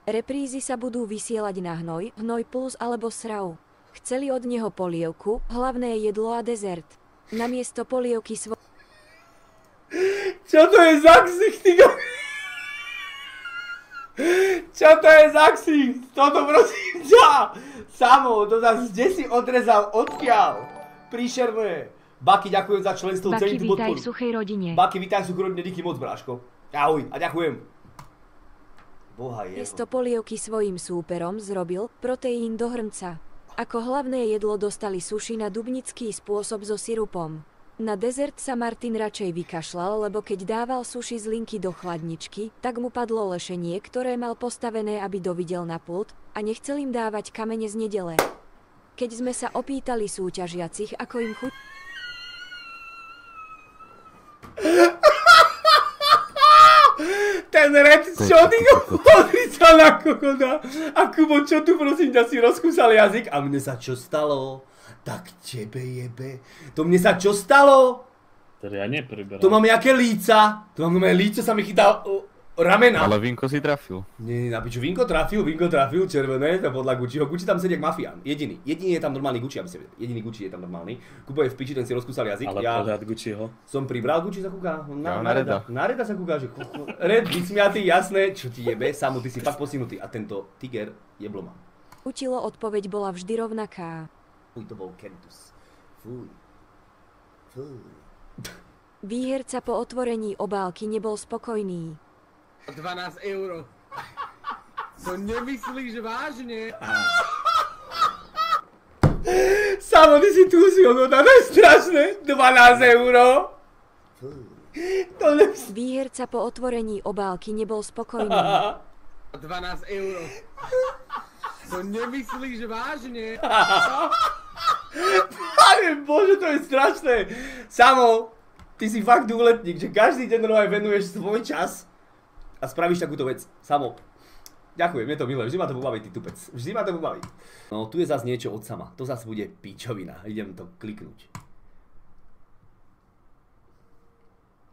Reprízy sa budú vysielať na Hnoj, Hnoj Plus alebo Srau. Chceli od neho polievku, hlavné jedlo a dezert. Namiesto polievky Čo to je za ksich, ty go... Čo to je za ksich? Toto prosím ťa! Samo, to zase kde si odrezal, odkiaľ? Príšerné. Baki, ďakujem za členstvo, Baki, celý tú vítaj podporu. v suchej rodine. Baki, vítaj v suchej rodine, díky moc, bráško. Ahoj a ďakujem. Boha jeho. Miesto polievky svojim súperom zrobil proteín do hrnca. Ako hlavné jedlo dostali suši na dubnický spôsob so sirupom. Na dezert sa Martin radšej vykašľal, lebo keď dával suši z linky do chladničky, tak mu padlo lešenie, ktoré mal postavené, aby dovidel na pult, a nechcel im dávať kamene z nedele. Keď sme sa opýtali súťažiacich, ako im chuť... Ten red, čo ty go pozri sa na kokoda. A Kubo, čo tu prosím ťa si rozkúsal jazyk? A mne sa čo stalo? Tak tebe jebe. To mne sa čo stalo? To ja nepriberám. Tu mám jaké líca. Tu mám líco, sa mi chytá ramena. Ale Vinko si trafil. Nie, na piču, Vinko trafil, červené, to podľa Gucciho. Gucci tam sedí jak mafián. Jediný je tam normálny Gucci, aby ste vedeli. Jediný Gucci je tam normálny. Kubo je v piči, ten si rozkúsal jazyk. Ale ja pohľad Gucciho. som pribral, Gucci sa kúka. Na Reda. Na Reda sa kúka, že Red, vysmiatý, jasné, čo ti jebe, Samu, ty si fakt postihnutý. A tento tiger je bloma. Utilo odpoveď bola vždy rovnaká. Fuj, to bol Kentus. Fuj. Výherca po otvorení obálky nebol spokojný. 12 €. To nemyslíš vážne? Samo, ty si tu si ogoda, to je strašné. 12 €. Výherca po otvorení obálky nebol spokojný. 12 €. To nemyslíš vážne? Pane Bože, to je strašné. Samo, ty si fakt úletník, že každý deň normálne venuješ svoj čas a spravíš takúto vec. Samo, ďakujem, je to milé, vždy ma to pobaví, ty tupec. Vždy ma to pobaví. No, tu je zase niečo od Sama. To zase bude pičovina. Idem to kliknúť.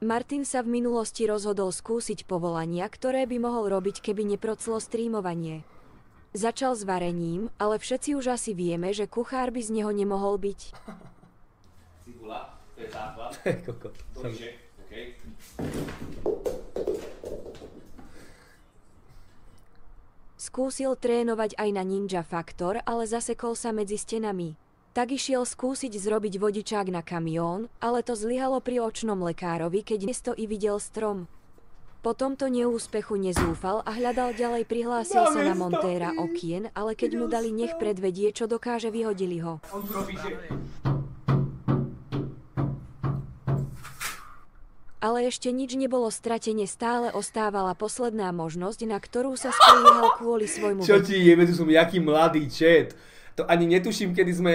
Martin sa v minulosti rozhodol skúsiť povolania, ktoré by mohol robiť, keby neproclo streamovanie. Začal s varením, ale všetci už asi vieme, že kuchár by z neho nemohol byť. Cibula, to je základ. Kokot. Okay. Skúsil trénovať aj na Ninja Factor, ale zasekol sa medzi stenami. Tak išiel skúsiť zrobiť vodičák na kamión, ale to zlyhalo pri očnom lekárovi, keď miesto i videl strom. Po tomto neúspechu nezúfal a hľadal ďalej, prihlásil sa na montéra okien, ale keď mu dali nech predvedie, čo dokáže, vyhodili ho. Ale ešte nič nebolo stratené, stále ostávala posledná možnosť, na ktorú sa spoliehal kvôli svojmu... Čo ti jebe, tu som jaký mladý chat. To ani netuším, kedy sme...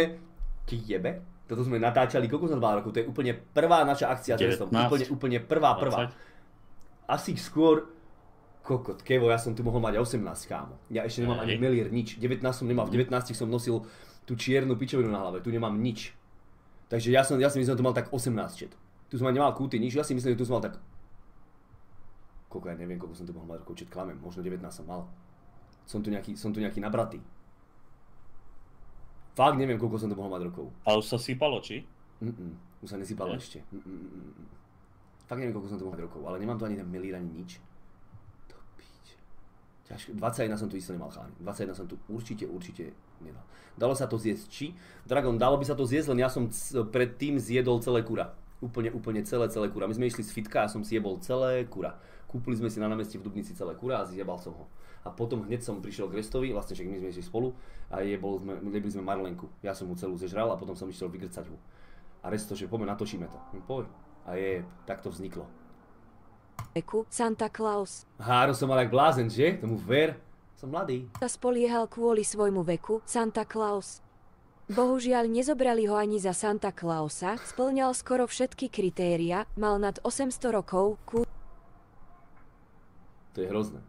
Ti jebe? Toto sme natáčali koľko za 2 rokov, to je úplne prvá naša akcia. 19. Úplne prvá. Asi skôr... Kokot, Kevo, ja som tu mohol mať 18, kámo. Ja ešte nemám ani melier, nič. 19 som nemal, v 19 som nosil tú čiernu pičovinu na hlave, tu nemám nič. Takže ja si myslím, že tu mal tak 18 čet. Tu som nemal kúty, nič, ja si myslím, že tu som mal tak... Koľko, ja neviem, koľko som tu mohol mať rokov, čet, klamem, možno 19 som mal. Som tu nejaký nabratý. Fakt neviem, koľko som tu mohol mať rokov. A už sa sypalo, či? Už sa nesypalo ešte. Fakt neviem, koľko som to mohol rokov, ale nemám tu ani ten milír, ani nič. To pič. Ťažko. 21 som tu isto nemal, chalani. 21 som tu určite nemal. Dalo sa to zjesť, či? Dragon, dalo by sa to zjesť, len ja som predtým zjedol celé kura. Úplne celé kura. My sme išli z fitka a som si jebol celé kura. Kúpili sme si na námestí v Dubnici celé kura a zjebal som ho. A potom hneď som prišiel k Restovi, vlastne však my sme išli spolu a jebili sme Marlenku. Ja som mu celú zežral a potom som išiel vygrcať ho. A Resto, že poďme, natočíme to. Poď. A tak to vzniklo. Veku, Santa Claus. Háro som mal jak blázen, že? Tomu ver. Som mladý. Sa spoliehal kvôli svojmu veku, Santa Claus. Bohužiaľ nezobrali ho ani za Santa Clausa, spĺňal skoro všetky kritéria, mal nad 800 rokov, To je hrozné.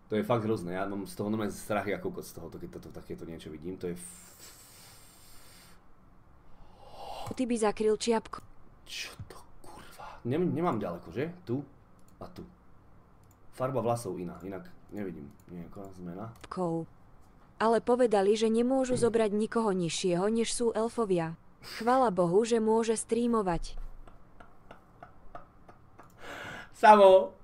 To je fakt hrozné. Ja mám z toho normálne strachy ako z toho, keď takéto niečo vidím. To je... Ty by zakryl čiapku. Čo to kurva? Nemám ďaleko, že? Tu a tu. Farba vlasov inak nevidím. Nejaká zmena. Ale povedali, že nemôžu zobrať nikoho nižšieho, než sú elfovia. Chvala Bohu, že môže streamovať. Samo!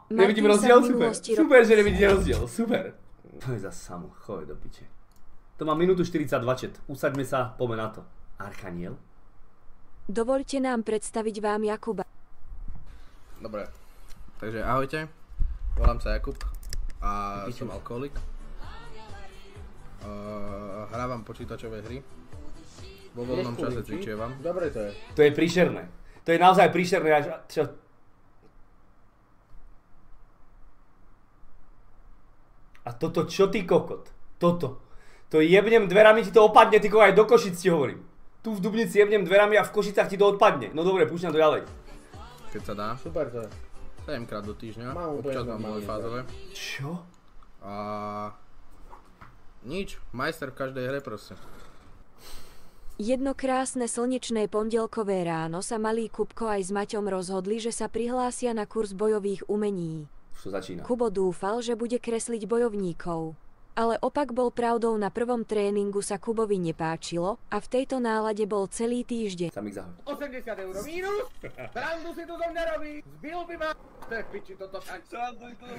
Nevidím rozdiel? Super, že nevidím rozdiel. Super. To je za Samo, choj do piče. To má minútu 42 čet. Usaďme sa, poďme na to. Archaniel? Dovoľte nám predstaviť vám Jakuba. Dobre. Takže ahojte. Volám sa Jakub a som alkoholik. Hrávam počítačové hry. Vo voľnom čase cvičievam. Dobre to je. To je príšerné. To je naozaj príšerné. A toto čo ty kokot? Toto. To jebnem dverami, ti to opadne, ty aj do Košic ti hovorím. Tu v Dubnici jebnem dverami a v Košicách ti to odpadne. No dobre, púšťam to ďalej. Keď sa dá. Super to je. 7 krát do týždňa. Občas mám malé fázové. Čo? A... Nič, majster v každej hre proste. Jedno krásne slnečné pondelkové ráno sa malý Kubko aj s Maťom rozhodli, že sa prihlásia na kurz bojových umení. Čo začína? Kubo dúfal, že bude kresliť bojovníkov. Ale opak bol pravdou, na prvom tréningu sa Kubovi nepáčilo a v tejto nálade bol celý týždeň. 80 € mínus, Brandu si tu zo mňa robí, zbil by ma, to je piči toto tak.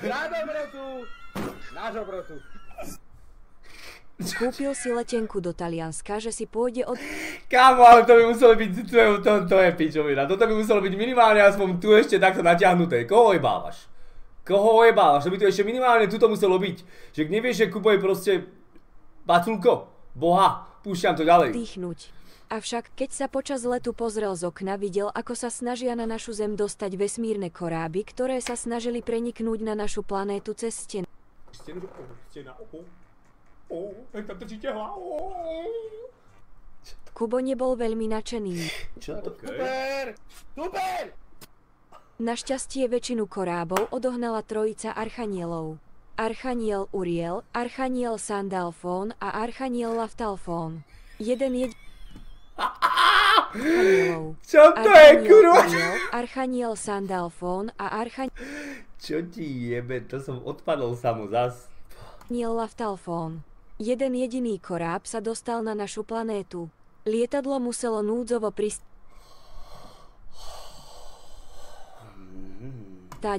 Na dobrotu, na dobrotu. Kúpil si letenku do Talianska, že si pôjde od... Kámo, ale to by muselo byť, to je pičovina. Toto by muselo byť minimálne aspoň tu ešte takto natiahnuté. Koho ojebávaš? Koho ojebávaš? To by to ešte minimálne tuto muselo byť. Že nevieš, že Kubo je proste... Baculko. Boha. Púšťam to ďalej. Dýchnuť. Avšak, keď sa počas letu pozrel z okna, videl, ako sa snažia na našu Zem dostať vesmírne koráby, ktoré sa snažili preniknúť na našu planétu cez stenu. Kubo nebol veľmi nadšený. Čo to? Super! Super! Našťastie väčšinu korábov odohnala trojica archanielov. Archaniel Uriel, Archaniel Sandalfón a Archaniel Laftalfón. Čo to je, kurva? Archaniel Sandalfón a Archaniel... Čo ti jebe, to som odpadol samo zas. Archaniel Laftalfón. Jeden jediný koráb sa dostal na našu planétu. Lietadlo muselo núdzovo pristáť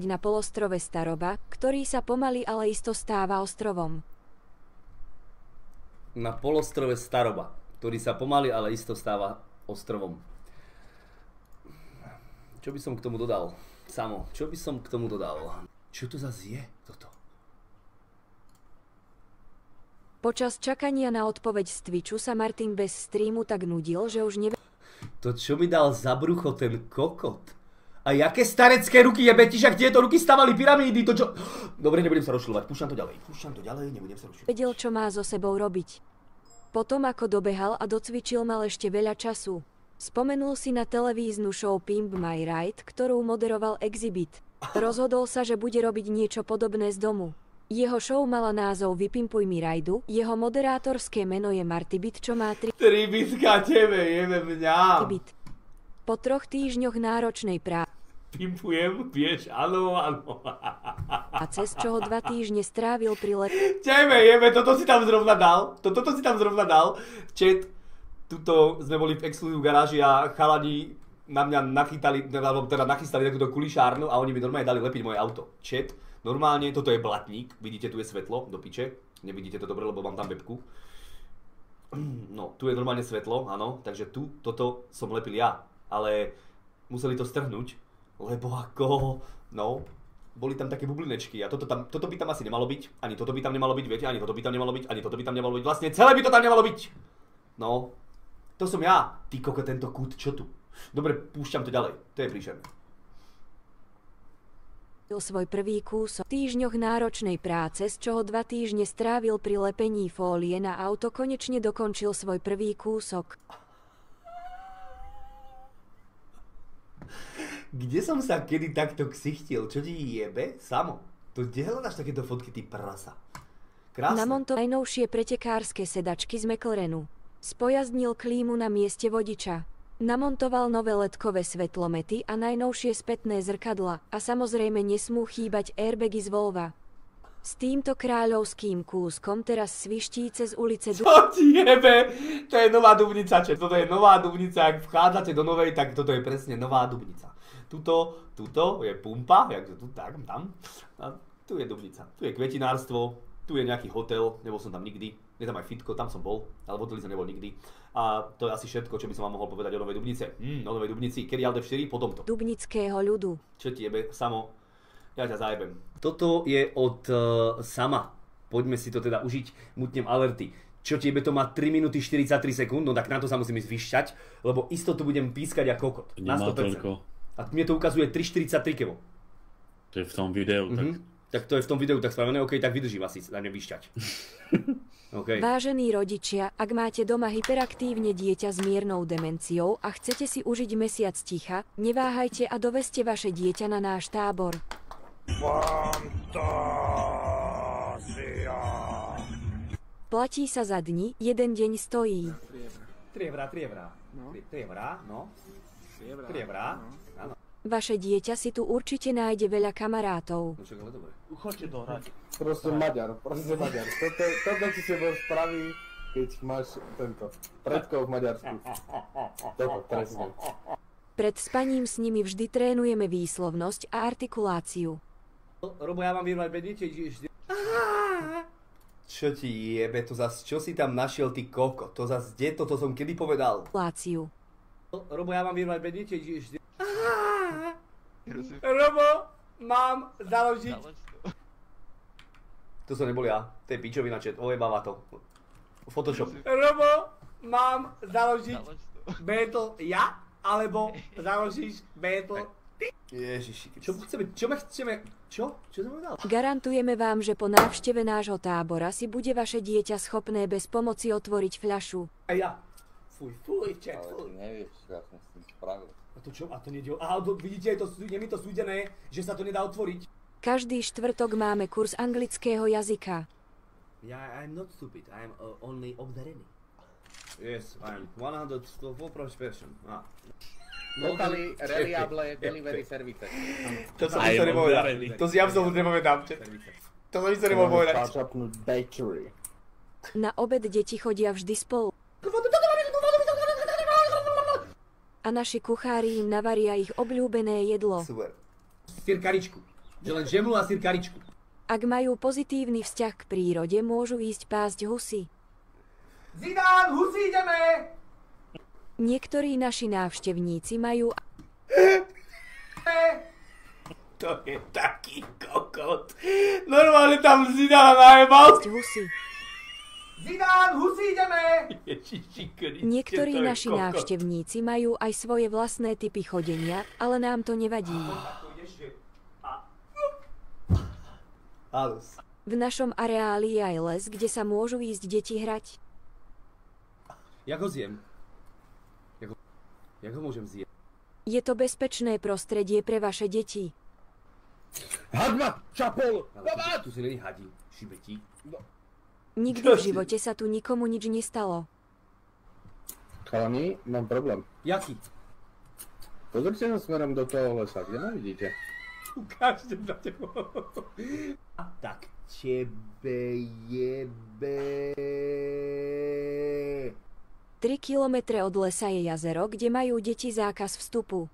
na polostrove Staroba, ktorý sa pomaly ale isto stáva ostrovom. Na polostrove Staroba, ktorý sa pomaly ale isto stáva ostrovom. Čo by som k tomu dodal? Samo, čo by som k tomu dodal? Čo to zase je toto? Počas čakania na odpoveď z Twitchu sa Martin bez streamu tak nudil, že už nevie... To čo mi dal za brucho ten kokot? A jaké starecké ruky jebe ti, však tieto ruky stavali pyramídy, to čo... Dobre, nebudem sa rozšľovať, púšťam to ďalej, nebudem sa rozšľovať. Vedel, čo má so sebou robiť. Potom, ako dobehal a docvičil, mal ešte veľa času. Spomenul si na televíznu show Pimp My Ride, ktorú moderoval Exhibit. Rozhodol sa, že bude robiť niečo podobné z domu. Jeho show mala názov Vypimpuj mi rajdu, jeho moderátorské meno je Martibit, čo má 3 bitka tebe, jebe mňa. Po 3 týždňoch náročnej práce. Pimpujem, vieš, áno. A cez čoho 2 týždne strávil pri Tebe, jebe, toto si tam zrovna dal. Chat, tuto sme boli v exkluzívu garáži a chalani na mňa nachystali takúto kulišárnu a oni mi normálne dali lepiť moje auto. Chat, normálne, toto je blatník, vidíte, tu je svetlo, do piče. Nevidíte to dobre, lebo mám tam webku. No, tu je normálne svetlo, áno, takže toto som lepil ja. Ale museli to strhnúť, lebo ako, no, boli tam také bublinečky a toto by tam asi nemalo byť, ani toto by tam nemalo byť, viete, ani toto by tam nemalo byť, ani toto by tam nemalo byť, vlastne celé by to tam nemalo byť. No, to som ja, ty koko, tento kút, čo tu? Dobre, púšťam to ďalej, to je príšerné. Svoj prvý kúsok v týždňoch náročnej práce, z čoho 2 týždne strávil pri lepení fólie na auto, konečne dokončil svoj prvý kúsok. Kde som sa kedy takto ksichtil? Čo ti jebe? Samo. To kde hľadaš takéto fotky, ty prasa? Krásne. Namontoval najnovšie pretekárske sedačky z McLarenu. Spojaznil klímu na mieste vodiča. Namontoval nové ledkové svetlomety a najnovšie spätné zrkadla. A samozrejme nesmú chýbať airbagy z Volva. S týmto kráľovským kúskom teraz sviští cez ulice Čo ti jebe? To je nová Dubnica, čo? Toto je nová Dubnica, ak vchádzate do novej, tak toto je presne nová Dubnica. Tuto je pumpa, jak tu, tak, tam. A tu je Dubnica. Tu je kvetinárstvo, tu je nejaký hotel, nebol som tam nikdy. Je tam aj fitko, tam som bol, ale v hoteli som nebol nikdy. A to je asi všetko, čo by som vám mohol povedať o Novej Dubnice. O Novej Dubnici, kedy Alde 4, potom to. dubnického ľudu. Čo ti jebe, Samo? Ja ťa zajebem. Toto je od Sama. Poďme si to teda užiť, mutnem alerty. Čo ti jebe, to má 3 minúty 43 sekúnd, no tak na to sa musím ísť vyšťať, lebo istotu budem pískať ako kokot. Na 100%. A mne to ukazuje 3,43 kevo. To je v tom videu, tak... Tak to je v tom videu tak spravené, ok, tak vydržím asi na mňa vyšťať. Okay. Vážení rodičia, ak máte doma hyperaktívne dieťa s miernou demenciou a chcete si užiť mesiac ticha, neváhajte a doveste vaše dieťa na náš tábor. Fantázia. Platí sa za dni, jeden deň stojí. Trievra, áno. Vaše dieťa si tu určite nájde veľa kamarátov. No čak, ale dobre. Choďte dohrať. Proste Maďar. Toto ti sebou spraví, keď máš tento predkov v Maďarsku. Toto, presne. Pred spaním s nimi vždy trénujeme výslovnosť a artikuláciu. Robo, ja mám vyrvať bedničie, Čo ti jebe, to zas, čo si tam našiel, ty koko? To zas, kde toto som kedy povedal? Láciu. Robo, ja mám vyrvať bedničie, Robo, mám založiť... To som nebol ja, to je pičovina chat, ojebáva to. Photoshop. Robo, mám založiť battle ja, alebo založíš battle ty? Ježiši, čo chceme, čo som povedal? Garantujeme vám, že po návšteve nášho tábora si bude vaše dieťa schopné bez pomoci otvoriť fľašu. A ja. Fuj, chat, fuj. Ale ty nevieš, čo ja som s tým spravil. A to čo? A to nejde... Aha, vidíte, je mi to súdené, že sa to nedá otvoriť. Každý štvrtok máme kurz anglického jazyka. I'm not stupid, I'm only obdarený. Yes, I'm 104% person. Locally reliable delivery service. To som si to nepovedal. To si absolútne nepovedám. To som si to nemohol povedať. Na obed deti chodia vždy spolu. A naši kuchári im navaria ich obľúbené jedlo. Super. Sirkaričku. Že len žemlu a sirkaričku. Ak majú pozitívny vzťah k prírode, môžu ísť pásť husy. Zidán, husy ideme! Niektorí naši návštevníci majú... To je taký kokot. Normálne tam Zidán najebal. Husy. Zidán, husy ideme! Niektorí naši návštevníci majú aj svoje vlastné typy chodenia, ale nám to nevadí. V našom areáli je aj les, kde sa môžu ísť deti hrať. Jak ho zjem? Jak ho môžem zjesť? Je to bezpečné prostredie pre vaše deti. Hadma! Čapol! Tu si není hadí, šibetí. Nikdy v živote sa tu nikomu nič nestalo. Chalani, mám problém. Jaký? Pozrite sa smerom do toho lesa, kde ma vidíte? Ukážte za tebou. A tak tebe jebe. 3 kilometre od lesa je jazero, kde majú deti zákaz vstupu.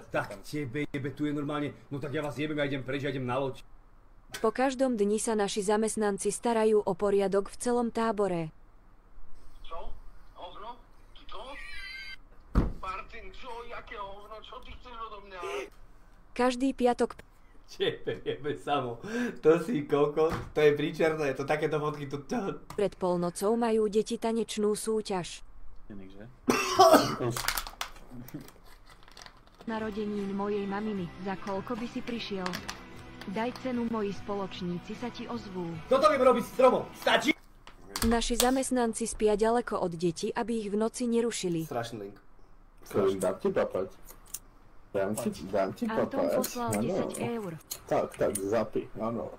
Tak tebe jebe, tu je normálne, no tak ja vás jebem, ja idem preč, ja idem na loď. Po každom dni sa naši zamestnanci starajú o poriadok v celom tábore. Čo? Hovno? Ty to? Martin, čo? Jaké hovno? Čo ty chceš odo mňa? Každý piatok Tebe jebe samo. To si kokos, to je príčerné, to takéto fotky tu... pred polnocou majú deti tanečnú súťaž. Narodenín mojej maminy, za koľko by si prišiel? Daj cenu, moji spoločníci sa ti ozvú. Toto viem robiť stromo, stačí? Naši zamestnanci spia ďaleko od detí, aby ich v noci nerušili. Strašný link. Dám ti papať. Dám ti Anton papať. poslal 10 eur. Tak, zapi, áno.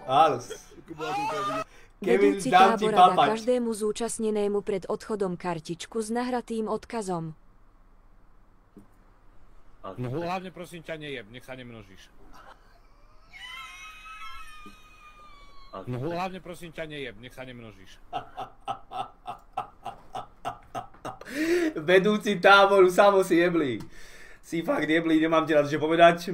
Halus. Kevin, Vedúci dám ti tábora dá papať. každému zúčastnenému pred odchodom kartičku s nahratým odkazom. No hlavne prosím ťa nejeb, nech sa nemnožíš. No hlavne prosím ťa nejeb, nech sa nemnožíš. Vedúci táboru, samo si jeblí. Si fakt jeblí, nemám ti rád, že povedať.